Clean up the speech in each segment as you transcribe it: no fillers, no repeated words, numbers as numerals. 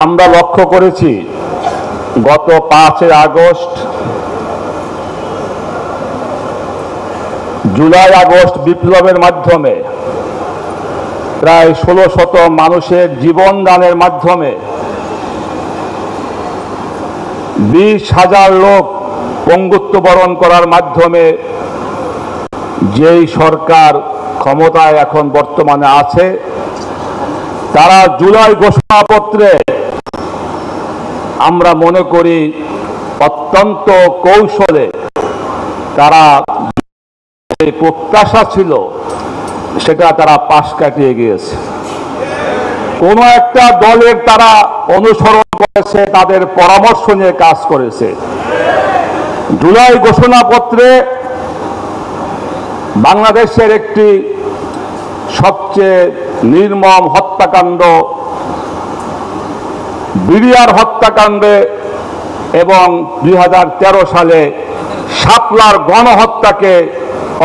আমরা লক্ষ্য করেছি গত 5 আগস্ট জুলাই আগস্ট বিপ্লবের মাধ্যমে প্রায় 1600 মানুষের জীবন দানের মাধ্যমে 20,000 লোক পঙ্গুত্ব বরণ করার মাধ্যমে যেই সরকার ক্ষমতায় এখন বর্তমানে আছে তারা জুলাই ঘোষণাপত্রে আমরা মনে করি অত্যন্ত কৌশলে তারা যে প্রত্যাশা ছিল সেটা তারা পাশ কাটিয়ে গিয়েছে। কোনো একটা দলের তারা অনুসরণ করেছে, তাদের পরামর্শ নিয়ে কাজ করেছে। জুলাই ঘোষণাপত্রে বাংলাদেশের একটি সবচেয়ে নির্মম হত্যাকাণ্ড বিডিআর হত্যাকাণ্ডে এবং 2013 সালে শাপলার গণহত্যাকে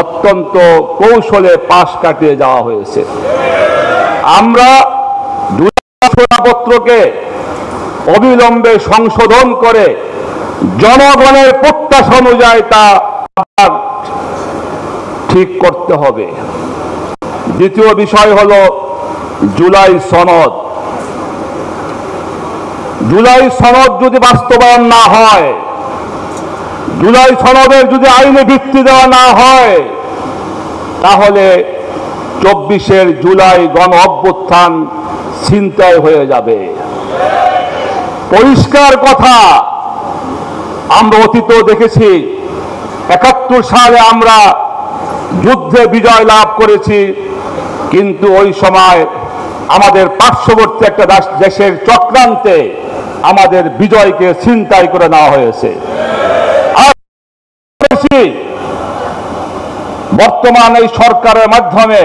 অত্যন্ত কৌশলে পাশ কাটিয়ে যাওয়া হয়েছে। আমরা ঘোষণাপত্রকে অবিলম্বে সংশোধন করে জনগণের প্রত্যাশা অনুযায়ী তা ঠিক করতে হবে। দ্বিতীয় বিষয় হলো জুলাই সনদ। জুলাই সনদ যদি বাস্তবায়ন না হয়, জুলাই সনদের যদি আইনে ভিত্তি দেওয়া না হয়, তাহলে 24 জুলাই গণ অভ্যুত্থান ছিনতাই হয়ে যাবে। পরিষ্কার কথা, আমরা অতীতেও দেখেছি 71 সালে আমরা যুদ্ধে বিজয় লাভ করেছি, কিন্তু ওই সময় আমাদের পার্শ্ববর্তী একটা দেশের চক্রান্তে আমাদের বিজয়কে ছিনতাই করে নেওয়া হয়েছে। বর্তমান এই সরকারের মাধ্যমে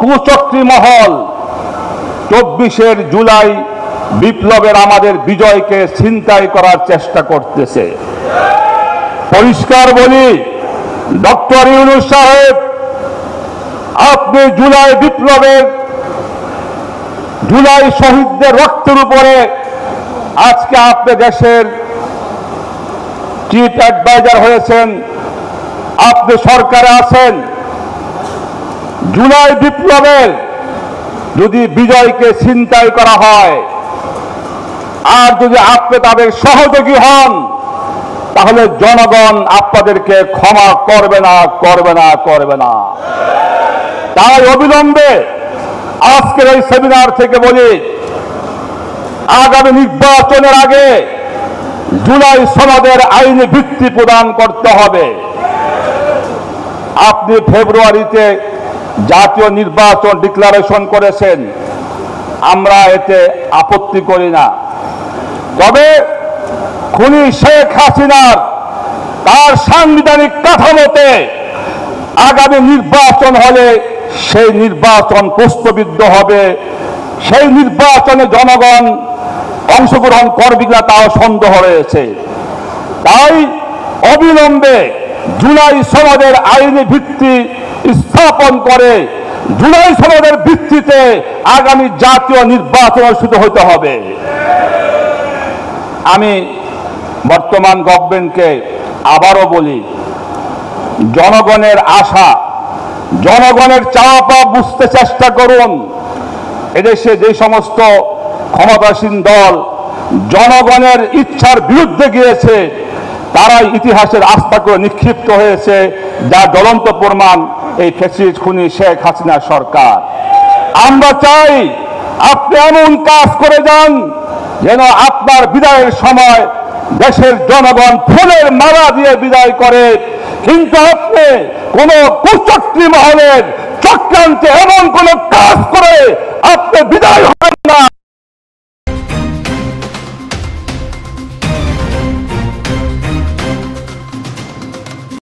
কুচক্রী মহল 24 জুলাই বিপ্লবের আমাদের বিজয়কে ছিনতাই করার চেষ্টা করতেছে। পরিষ্কার বলি, ডক্টর ইউনূস সাহেব, আপনি জুলাই বিপ্লবের জুলাই শহীদদের রক্তের উপরে আজকে আপনি দেশের চিফ অ্যাডভাইজার হয়েছেন, আপনি সরকারে আছেন। জুলাই বিপ্লবের যদি বিজয়কে ছিনতাই করা হয় আর যদি আপনি তাদের সহযোগী হন, তাহলে জনগণ আপনাদেরকে ক্ষমা করবে না, করবে না, করবে না। তাই অবিলম্বে আজকের এই সেমিনার থেকে বলি, আগামী নির্বাচনের আগে জুলাই সনদের আইনি ভিত্তি প্রদান করতে হবে। আপনি ফেব্রুয়ারিতে জাতীয় নির্বাচন ডিক্লারেশন করেছেন, আমরা এতে আপত্তি করি না। তবে খুনি শেখ হাসিনার তার সাংবিধানিক কাঠামোতে আগামী নির্বাচন হলে সেই নির্বাচন প্রশ্নবিদ্ধ হবে। সেই নির্বাচনে জনগণ অংশগ্রহণ করবে কিনা তাও সন্দেহ রয়েছে। তাই অবিলম্বে জুলাই সনদের আইনি ভিত্তি স্থাপন করে জুলাই সনদের ভিত্তিতে আগামী জাতীয় নির্বাচন অনুষ্ঠিত হতে হবে। আমি বর্তমান গভর্নমেন্টকে আবারও বলি, জনগণের আশা, জনগণের চাওয়া পাওয়া বুঝতে চেষ্টা করুন। এদেশে যে সমস্ত ক্ষমতাসীন দল জনগণের ইচ্ছার বিরুদ্ধে গিয়েছে, তারাই ইতিহাসের আস্থা করে নিক্ষিপ্ত হয়েছে, যা জ্বলন্ত প্রমাণ এই ফ্যাসিস্ট খুনি শেখ হাসিনা সরকার। আমরা চাই আপনি এমন কাজ করে যান যেন আপনার বিদায়ের সময় দেশের জনগণ ফুলের মালা দিয়ে বিদায় করে, কিন্তু আপনি কোন কুচক্রী মহলের চক্রান্তে এমন কোন কাজ করে আপনি বিদায়